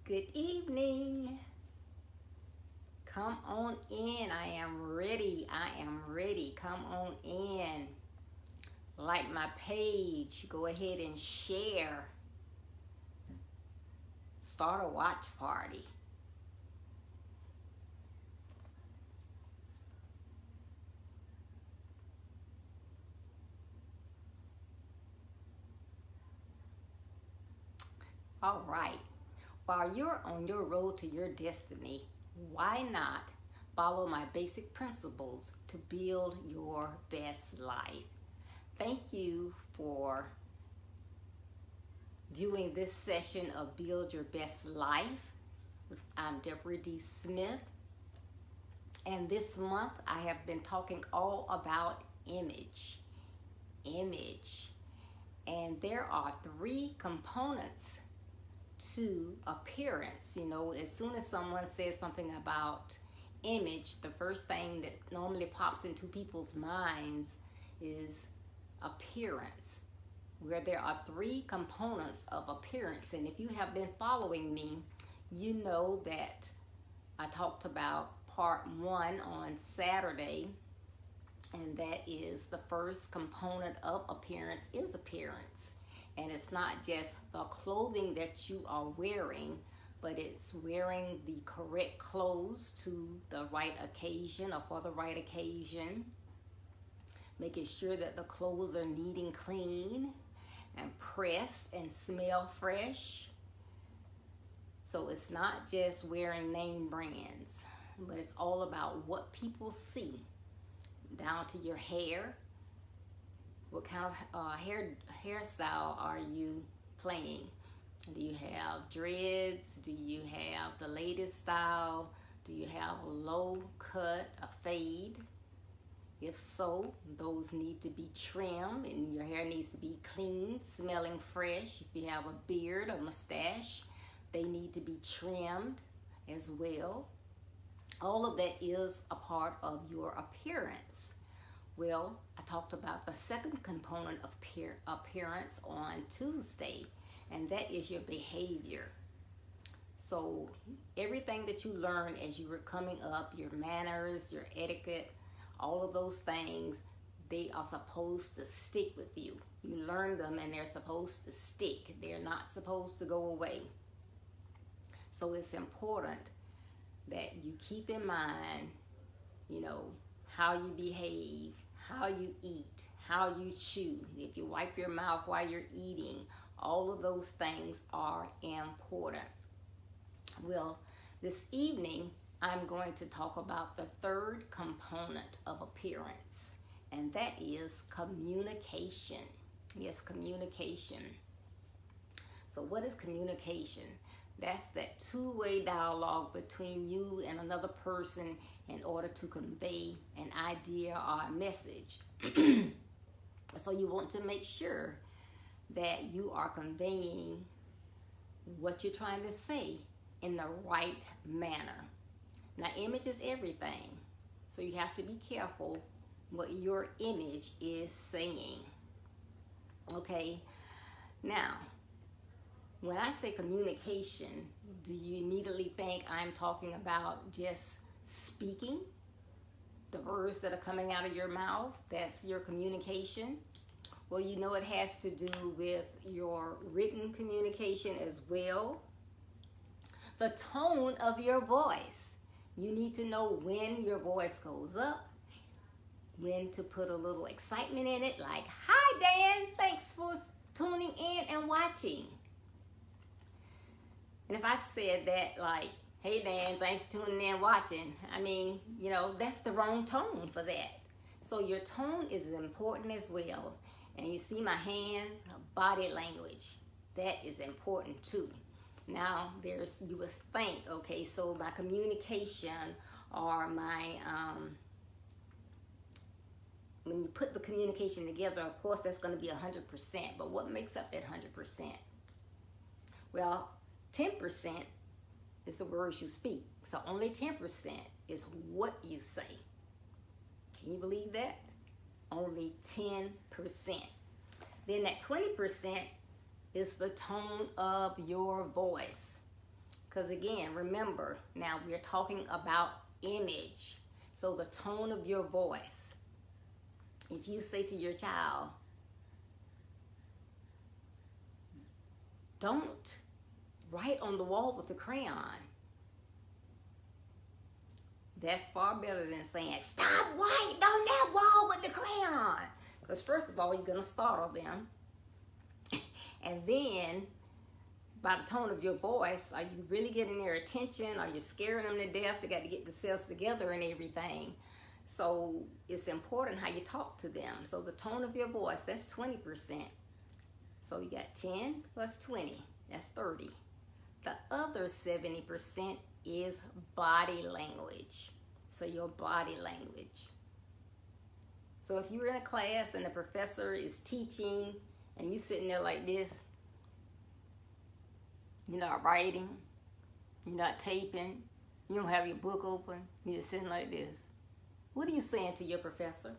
Good evening. Come on in. I am ready. Come on in. Like my page. Go ahead and share. Start a watch party. All right. While you're on your road to your destiny, why not follow my basic principles to build your best life? Thank you for viewing this session of Build Your Best Life. I'm Deborah D. Smith, and this month I have been talking all about image. And there are three components to appearance. You know, as soon as someone says something about image, the first thing that normally pops into people's minds is appearance, where there are three components of appearance. And if you have been following me, you know that I talked about part one on Saturday, and that is the first component of appearance is appearance. And it's not just the clothing that you are wearing, but it's wearing the correct clothes to the right occasion or for the right occasion. Making sure that the clothes are neat and clean and pressed and smell fresh. So it's not just wearing name brands, but it's all about what people see, down to your hair. What kind of hairstyle are you playing? Do you have dreads? Do you have the latest style? Do you have a low cut, a fade? If so, those need to be trimmed, and your hair needs to be clean, smelling fresh. If you have a beard or mustache, they need to be trimmed as well. All of that is a part of your appearance. Well, I talked about the second component of appearance on Tuesday, and that is your behavior. So everything that you learn as you were coming up, your manners, your etiquette, all of those things, they are supposed to stick with you. You learn them and they're supposed to stick. They're not supposed to go away. So it's important that you keep in mind, you know, how you behave, how you eat, how you chew, if you wipe your mouth while you're eating. All of those things are important. Well, this evening, I'm going to talk about the third component of appearance, and that is communication. Yes, communication. So what is communication? That's that two-way dialogue between you and another person in order to convey an idea or a message. So you want to make sure that you are conveying what you're trying to say in the right manner. Now, image is everything, so you have to be careful what your image is saying. Okay, now, when I say communication, do you immediately think I'm talking about just speaking? The words that are coming out of your mouth, that's your communication? Well, you know it has to do with your written communication as well. The tone of your voice. You need to know when your voice goes up, when to put a little excitement in it, like, "Hi, Dan, thanks for tuning in and watching." And if I said that, like, "Hey, Dan, thanks for tuning in and watching," I mean, you know, that's the wrong tone for that. So your tone is important as well. And you see my hands, body language, that is important too. Now, you would think, okay, so my communication or my, when you put the communication together, of course, that's going to be 100%. But what makes up that 100%? Well, 10% is the words you speak. So only 10% is what you say. Can you believe that? Only 10%. Then that 20% is the tone of your voice. Because again, remember, now we're talking about image. So the tone of your voice. If you say to your child, don't write on the wall with a crayon, that's far better than saying, stop writing on that wall with the crayon. Because first of all, you're going to startle them. And then, by the tone of your voice, are you really getting their attention? Are you scaring them to death? They got to get themselves together and everything. So it's important how you talk to them. So the tone of your voice, that's 20%. So you got 10 plus 20, that's 30. The other 70% is body language. So your body language. So if you're in a class and the professor is teaching and you sitting there like this, you're not writing, you're not taping, you don't have your book open, you're just sitting like this. What are you saying to your professor?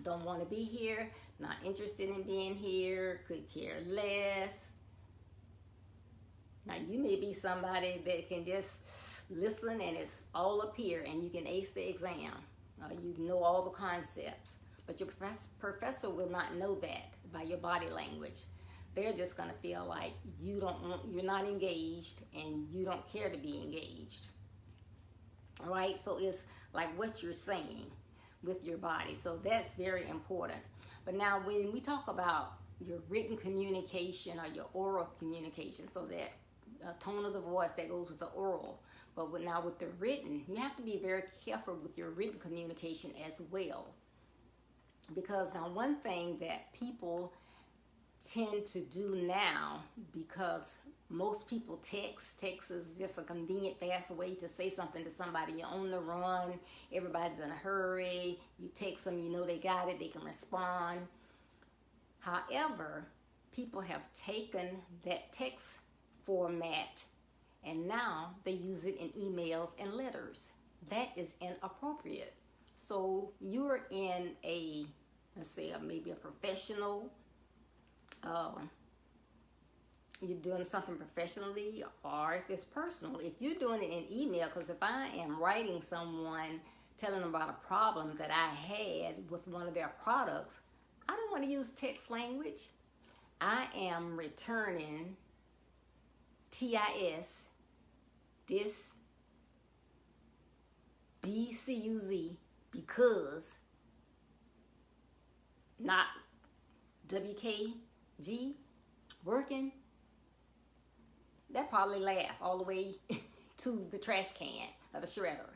Don't want to be here, not interested in being here, could care less. Now you may be somebody that can just listen and it's all up here and you can ace the exam. You know all the concepts, but your professor will not know that by your body language. They're just gonna feel like you're not engaged and you don't care to be engaged. All right, so it's like what you're saying with your body. So that's very important. But now when we talk about your written communication or your oral communication, so that tone of the voice that goes with the oral, but now with the written, you have to be very careful with your written communication as well. Because now one thing that people tend to do now, because most people text is just a convenient, fast way to say something to somebody. You're on the run, everybody's in a hurry, you text them, you know they got it, they can respond. However, people have taken that text format and now they use it in emails and letters. That is inappropriate. So you're in a, let's say maybe a professional, you're doing something professionally, or if it's personal, if you're doing it in email, because if I am writing someone, telling them about a problem that I had with one of their products, I don't want to use text language. I am returning TIS, this BCUZ, because, not WKG, working. They'll probably laugh all the way to the trash can or the shredder.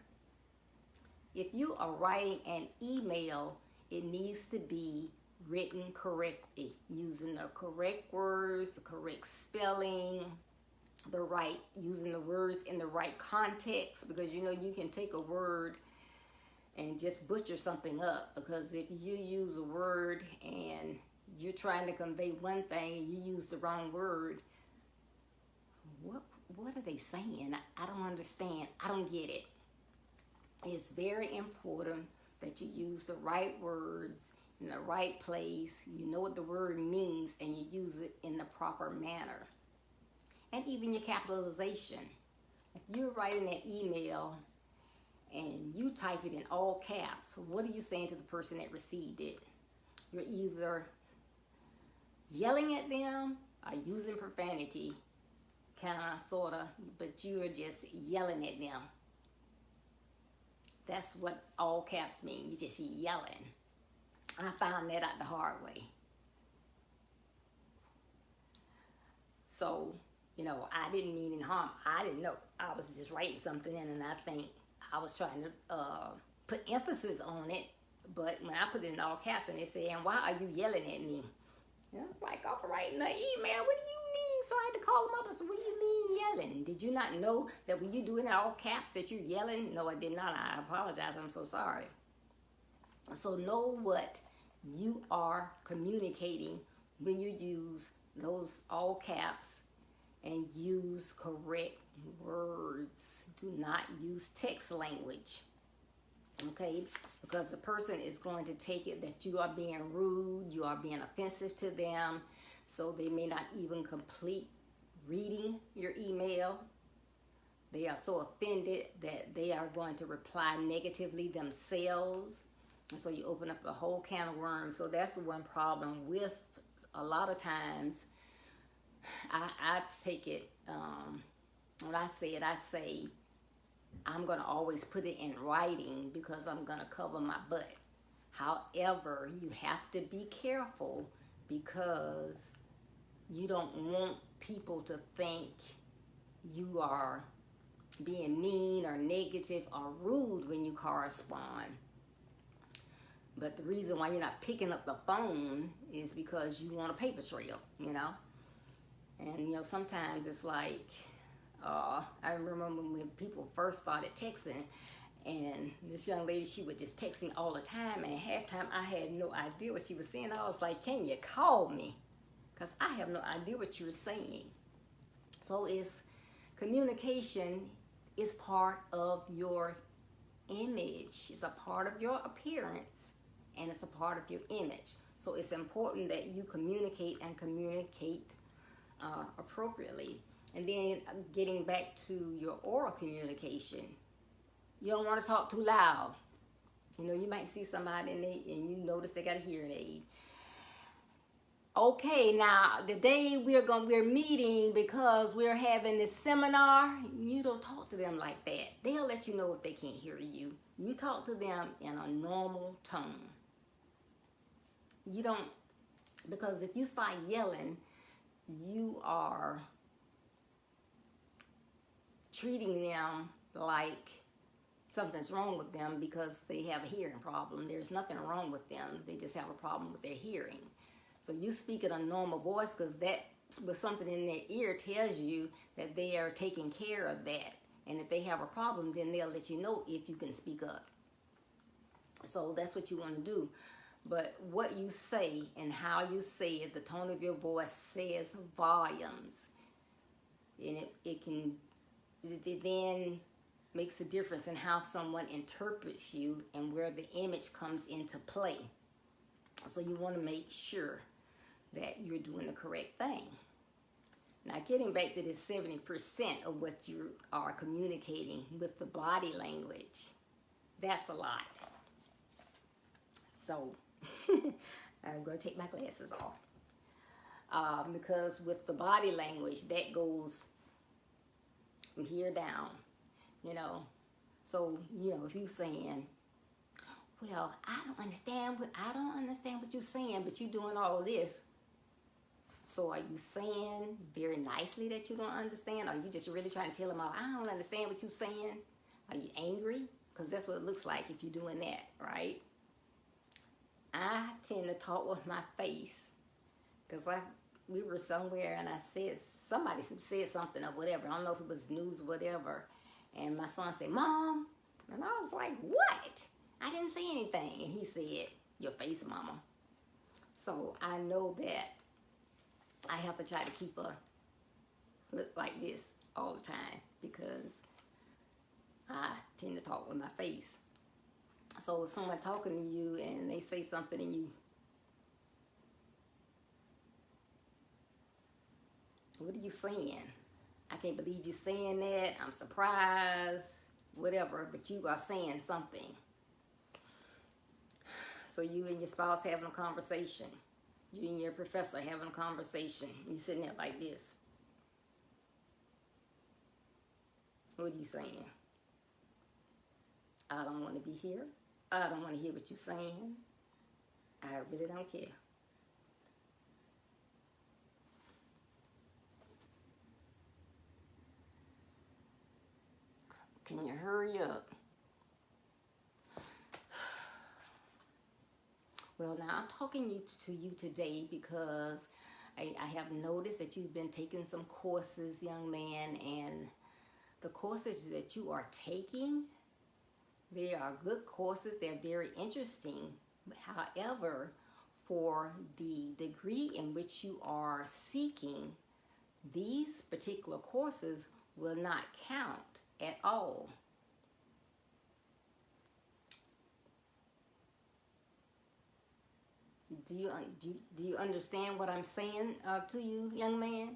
If you are writing an email, it needs to be written correctly, using the correct words, the correct spelling, using the words in the right context, because you know you can take a word and just butcher something up, because if you use a word and you're trying to convey one thing and you use the wrong word, what are they saying? I don't understand. I don't get it. It's very important that you use the right words in the right place. You know what the word means and you use it in the proper manner. And even your capitalization. If you're writing an email and you type it in all caps, what are you saying to the person that received it? You're either yelling at them or using profanity, kind of, sort of, but you're just yelling at them. That's what all caps mean. You just yelling. I found that out the hard way. So, you know, I didn't mean any harm. I didn't know. I was just writing something in, and I think I was trying to put emphasis on it. But when I put it in all caps, and they say, "And why are you yelling at me?" You know, like, I'm writing an email. What do you mean? So I had to call them up and say, "What do you mean yelling? Did you not know that when you do it in all caps that you're yelling?" No, I did not. I apologize. I'm so sorry. So know what you are communicating when you use those all caps, and use correct words. Do not use text language, okay? Because the person is going to take it that you are being rude, you are being offensive to them, so they may not even complete reading your email. They are so offended that they are going to reply negatively themselves. And so you open up a whole can of worms. So that's one problem with a lot of times. I take it, when I say it, I say, I'm going to always put it in writing because I'm going to cover my butt. However, you have to be careful because you don't want people to think you are being mean or negative or rude when you correspond. But the reason why you're not picking up the phone is because you want a paper trail, you know? And, you know, sometimes it's like, I remember when people first started texting, and this young lady, she would just text me all the time, and half time I had no idea what she was saying. I was like, can you call me? Because I have no idea what you're saying. So communication is part of your image. It's a part of your appearance, and it's a part of your image. So it's important that you communicate and communicate appropriately. And then getting back to your oral communication, you don't want to talk too loud. You know, you might see somebody and you notice they got a hearing aid. Okay, now today we're meeting because we're having this seminar. You don't talk to them like that. They'll let you know if they can't hear you. You talk to them in a normal tone. You don't, because if you start yelling, you are treating them like something's wrong with them because they have a hearing problem. There's nothing wrong with them. They just have a problem with their hearing. So you speak in a normal voice because that with something in their ear tells you that they are taking care of that. And if they have a problem, then they'll let you know if you can speak up. So that's what you want to do. But what you say and how you say it, the tone of your voice says volumes. And it then makes a difference in how someone interprets you and where the image comes into play. So you want to make sure that you're doing the correct thing. Now, getting back to this 70% of what you are communicating with the body language, that's a lot. So I'm going to take my glasses off because with the body language, that goes from here down, you know. So, you know, if you're saying, well, I don't understand what you're saying, but you're doing all of this. So are you saying very nicely that you don't understand? Or are you just really trying to tell them, I don't understand what you're saying? Are you angry? Because that's what it looks like if you're doing that, right? I tend to talk with my face because we were somewhere and somebody said something or whatever. I don't know if it was news or whatever. And my son said, Mom. And I was like, what? I didn't say anything. And he said, your face, Mama. So I know that I have to try to keep a look like this all the time because I tend to talk with my face. So if someone talking to you and they say something and you, what are you saying? I can't believe you're saying that. I'm surprised, whatever, but you are saying something. So you and your spouse having a conversation. You and your professor having a conversation. You sitting there like this. What are you saying? I don't want to be here. I don't want to hear what you're saying. I really don't care. Can you hurry up? Well, now I'm talking to you today because I have noticed that you've been taking some courses, young man, and the courses that you are taking, they are good courses. They're very interesting. However, for the degree in which you are seeking, these particular courses will not count at all. Do you understand what I'm saying to you, young man?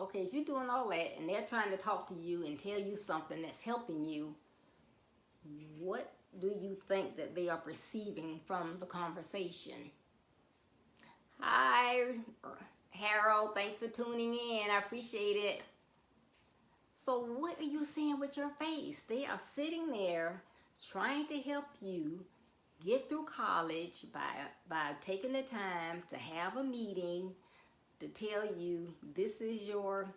Okay, if you're doing all that and they're trying to talk to you and tell you something that's helping you, what do you think that they are perceiving from the conversation? Hi, Harold. Thanks for tuning in. I appreciate it. So what are you saying with your face? They are sitting there trying to help you get through college by taking the time to have a meeting to tell you this is your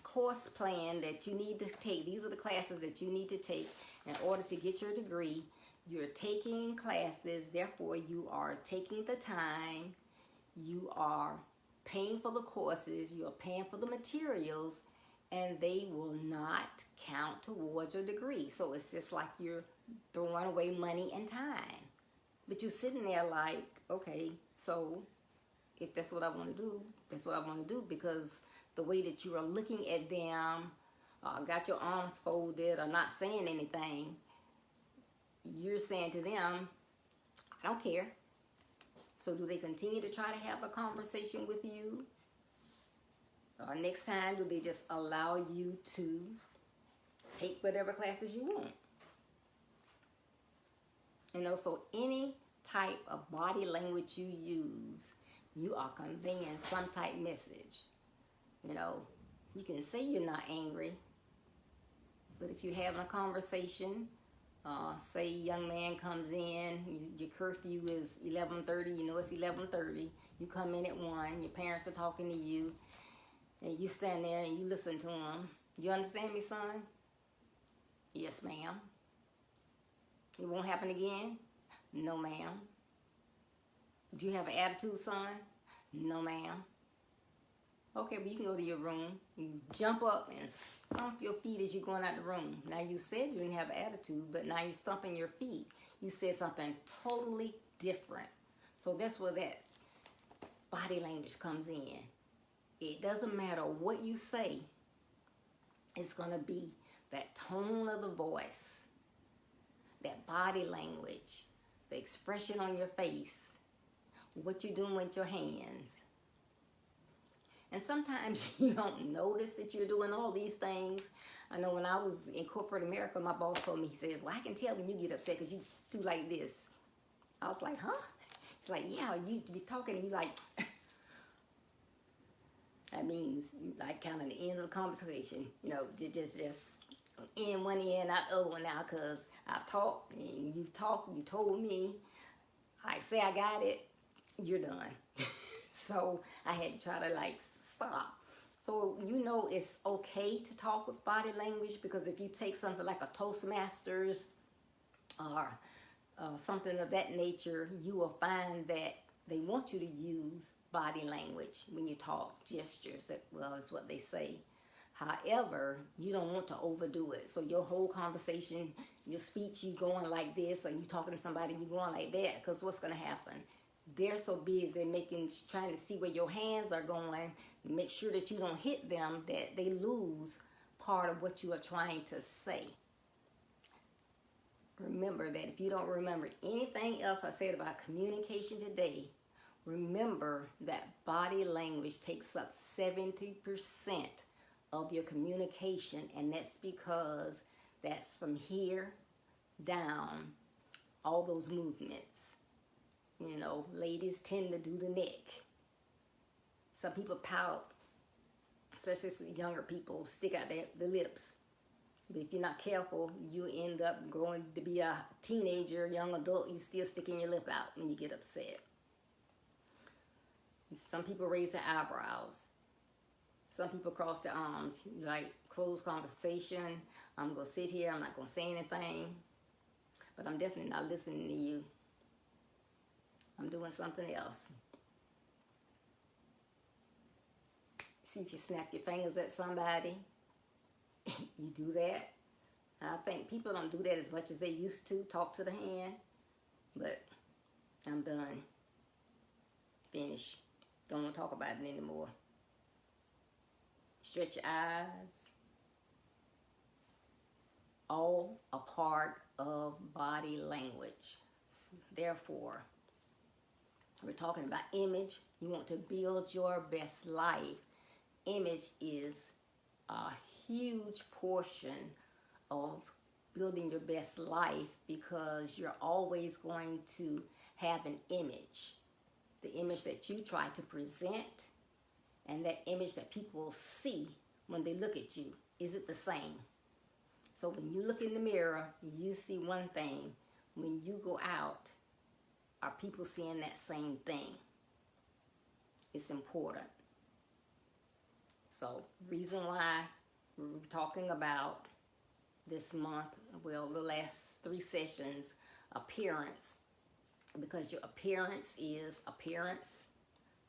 course plan that you need to take. These are the classes that you need to take in order to get your degree. You're taking classes, therefore you are taking the time, you are paying for the courses, you're paying for the materials, and they will not count towards your degree. So it's just like you're throwing away money and time. But you're sitting there like, okay, so if that's what I want to do, that's what I want to do, because the way that you are looking at them, got your arms folded or not saying anything, you're saying to them, I don't care. So do they continue to try to have a conversation with you? Or next time, do they just allow you to take whatever classes you want? You know, so any type of body language you use, you are conveying some type message. You know, you can say you're not angry, but if you're having a conversation, say a young man comes in, your curfew is 11:30, you know it's 11:30, you come in at 1, your parents are talking to you, and you stand there and you listen to them. You understand me, son? Yes, ma'am. It won't happen again? No, ma'am. Do you have an attitude, son? No, ma'am. Okay, but you can go to your room. You jump up and stomp your feet as you're going out the room. Now, you said you didn't have an attitude, but now you're stomping your feet. You said something totally different. So that's where that body language comes in. It doesn't matter what you say. It's going to be that tone of the voice, that body language, the expression on your face, what you're doing with your hands. And sometimes you don't notice that you're doing all these things. I know when I was in corporate America, my boss told me, he said, well, I can tell when you get upset because you do like this. I was like, huh? He's like, yeah, you be talking and you like, that means like kind of the end of the conversation. You know, just in one ear and out the other one now, because I've talked and you've talked, you told me, I say I got it, you're done. So I had to try to like stop. So you know it's okay to talk with body language, because if you take something like a Toastmasters or something of that nature, you will find that they want you to use body language when you talk, gestures, that, well, is what they say. However, you don't want to overdo it. So your whole conversation, your speech, you going like this, or you talking to somebody, you going like that, because what's going to happen? They're so busy trying to see where your hands are going, make sure that you don't hit them, that they lose part of what you are trying to say. Remember that if you don't remember anything else I said about communication today, remember that body language takes up 70% of your communication, and that's because that's from here down, all those movements. You know, ladies tend to do the neck. Some people pout, especially younger people, stick out the lips. But if you're not careful, you end up growing to be a teenager, young adult, you still sticking your lip out when you get upset. Some people raise their eyebrows. Some people cross their arms, like closed conversation. I'm going to sit here, I'm not going to say anything, but I'm definitely not listening to you. I'm doing something else. See if you snap your fingers at somebody. You do that. And I think people don't do that as much as they used to, talk to the hand. But I'm done. Finish. Don't want to talk about it anymore. Stretch your eyes. All a part of body language. Therefore, We're talking about image. You want to build your best life. Image is a huge portion of building your best life, because you're always going to have an image. The image that you try to present and that image that people will see when they look at you. Is it the same? So when you look in the mirror, you see one thing. When you go out, are people seeing that same thing? It's important. So, reason why we're talking about this month, well, the last 3 sessions, appearance, because your appearance is appearance,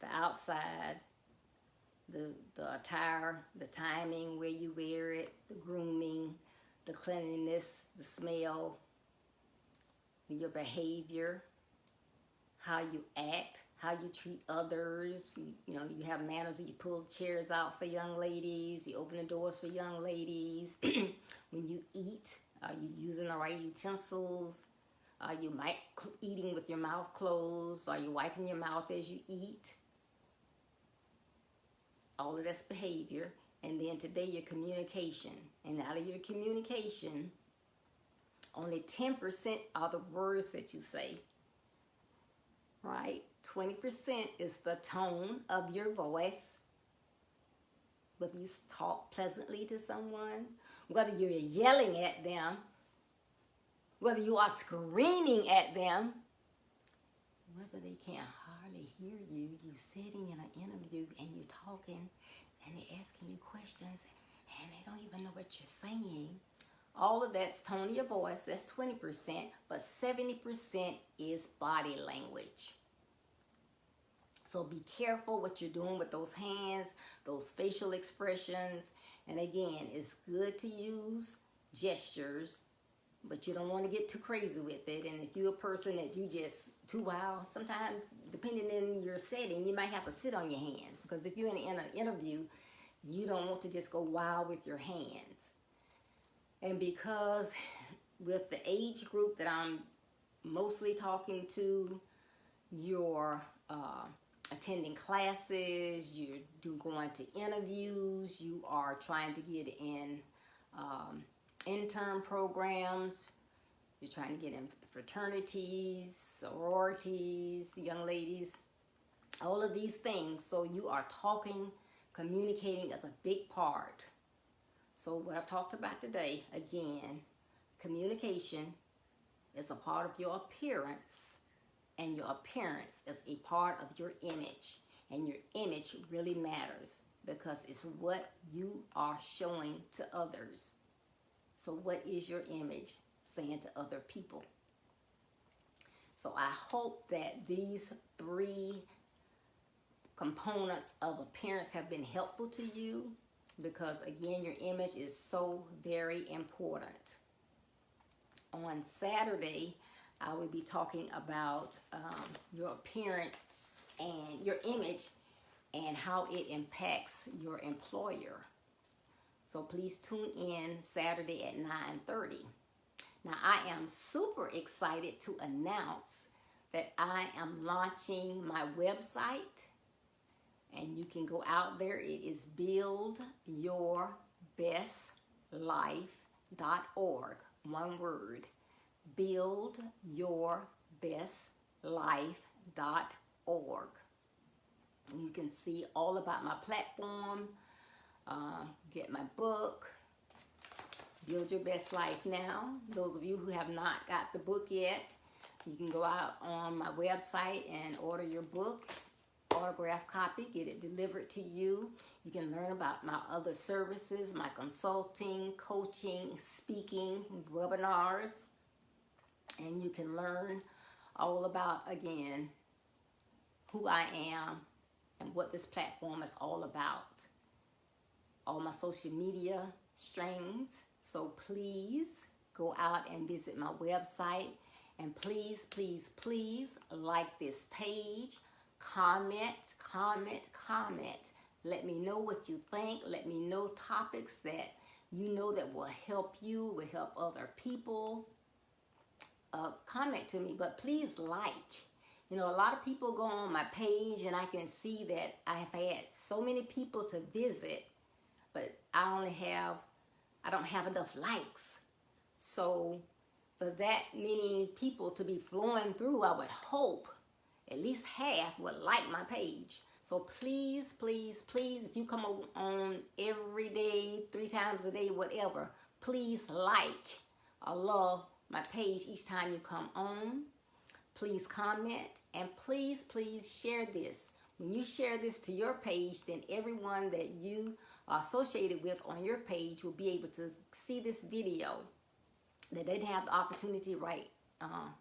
the outside, the attire, the timing, where you wear it, the grooming, the cleanliness, the smell, your behavior, how you act, how you treat others. You know, you have manners. You pull chairs out for young ladies. You open the doors for young ladies. When you eat, are you using the right utensils? Are you eating with your mouth closed? Are you wiping your mouth as you eat? All of that's behavior. And then today, your communication. And out of your communication, only 10% are the words that you say. Right? 20% is the tone of your voice. Whether you talk pleasantly to someone, whether you're yelling at them, whether you are screaming at them, whether they can't hardly hear you, you're sitting in an interview and you're talking and they're asking you questions and they don't even know what you're saying. All of that's tone of your voice, that's 20%, but 70% is body language. So be careful what you're doing with those hands, those facial expressions. And again, it's good to use gestures, but you don't want to get too crazy with it. And if you're a person that you just too wild, sometimes depending on your setting, you might have to sit on your hands, because if you're in an interview, you don't want to just go wild with your hands. And because with the age group that I'm mostly talking to, you're attending classes, you're going to interviews, you are trying to get in intern programs, you're trying to get in fraternities, sororities, young ladies, all of these things. So you are talking, communicating as a big part. So what I've talked about today, again, communication is a part of your appearance, and your appearance is a part of your image. And your image really matters, because it's what you are showing to others. So what is your image saying to other people? So I hope that these 3 components of appearance have been helpful to you, because again, your image is so very important. On Saturday, I will be talking about your appearance and your image and how it impacts your employer. So please tune in Saturday at 9:30. Now, I am super excited to announce that I am launching my website, and you can go out there. It is buildyourbestlife.org. One word. buildyourbestlife.org. You can see all about my platform, get my book, Build Your Best Life Now. Those of you who have not got the book yet, you can go out on my website and order your book, autographed copy, get it delivered to you. You can learn about my other services, my consulting, coaching, speaking, webinars, and you can learn all about, again, who I am and what this platform is all about. All my social media streams. So please go out and visit my website, and please, please, please like this page. Comment. Let me know what you think. Let me know topics that you know that will help you, will help other people. Comment to me, but please like. You know, a lot of people go on my page and I can see that I have had so many people to visit, but I don't have enough likes. So for that many people to be flowing through, I would hope at least half would like my page. So please, please, please, if you come on every day, 3 times a day, whatever, please like or love my page each time you come on. Please comment, and please, please share this. When you share this to your page, then everyone that you are associated with on your page will be able to see this video that they didn't have the opportunity right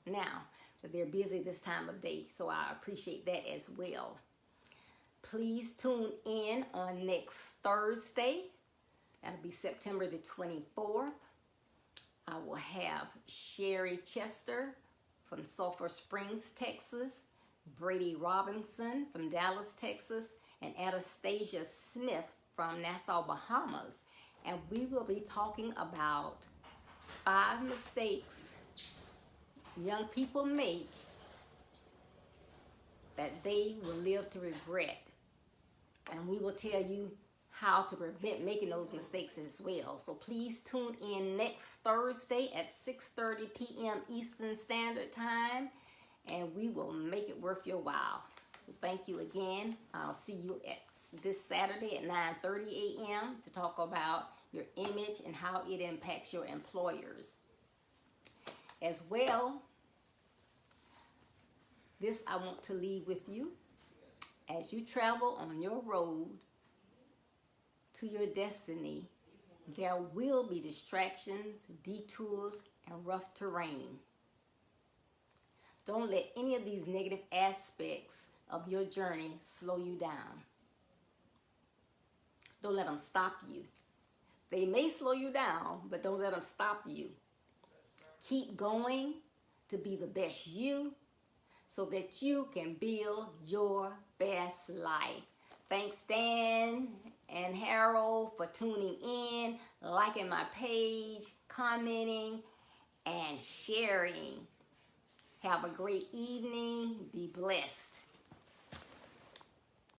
now, but they're busy this time of day. So I appreciate that as well. Please tune in on next Thursday. That'll be September the 24th. I will have Sherry Chester from Sulphur Springs, Texas, Brady Robinson from Dallas, Texas, and Anastasia Smith from Nassau, Bahamas. And we will be talking about 5 mistakes young people make that they will live to regret. And we will tell you how to prevent making those mistakes as well. So please tune in next Thursday at 6:30 p.m. Eastern Standard Time, and we will make it worth your while. So thank you again. I'll see you at this Saturday at 9:30 a.m. to talk about your image and how it impacts your employers. As well, this I want to leave with you. As you travel on your road to your destiny, there will be distractions, detours, and rough terrain. Don't let any of these negative aspects of your journey slow you down. Don't let them stop you. They may slow you down, but don't let them stop you. Keep going to be the best you so that you can build your best life. Thanks, Dan and Harold, for tuning in, liking my page, commenting, and sharing. Have a great evening. Be blessed.